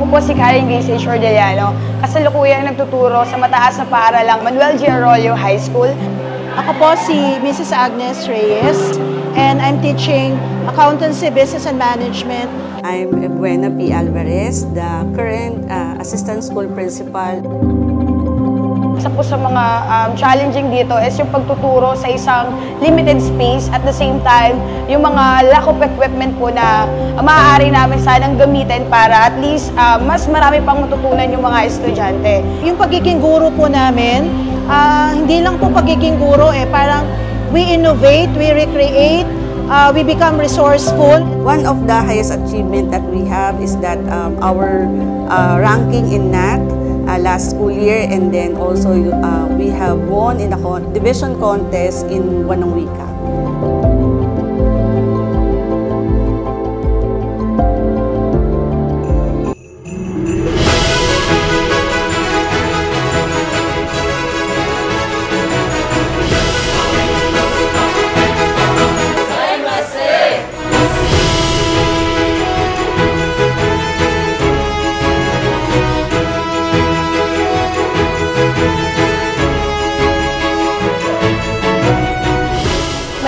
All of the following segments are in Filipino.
po si Karen Grace Ordellano, kasalukuyang nagtuturo sa mataas na paaralang Manuel G. Arroyo High School. Ako po si Mrs. Agnes Reyes and I'm teaching Accountancy, Business and Management. I'm Buena P. Alvarez, the current Assistant School Principal. Isa po sa mga challenging dito is yung pagtuturo sa isang limited space, at the same time, yung mga lack of equipment po na maaari namin sanang gamitin para at least mas marami pang matutunan yung mga estudyante. Yung pagiging guro po namin, hindi lang po pagiging guro parang we innovate, we recreate, we become resourceful. One of the highest achievement that we have is that our ranking in NAT last school year, and then also we have won in the division contest in Wanang Wika.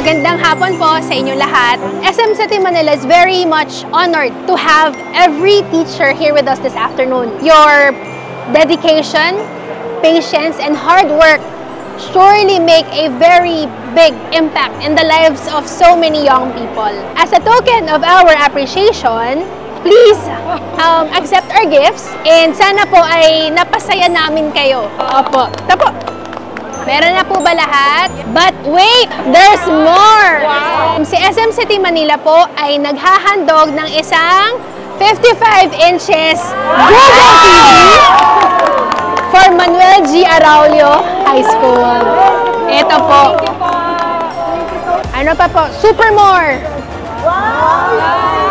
Magandang hapon po sa inyong lahat. SM City Manila is very much honored to have every teacher here with us this afternoon. Your dedication, patience, and hard work surely make a very big impact in the lives of so many young people. As a token of our appreciation, please accept our gifts, and sana po ay napasaya namin kayo. Opo. Tapo. Meron na po ba lahat? But wait! There's more! Wow. Si SM City Manila po ay naghahandog ng isang 55 inches Google TV for Manuel G. Arroyo High School. Ito po. Ano pa po? Super more! Wow!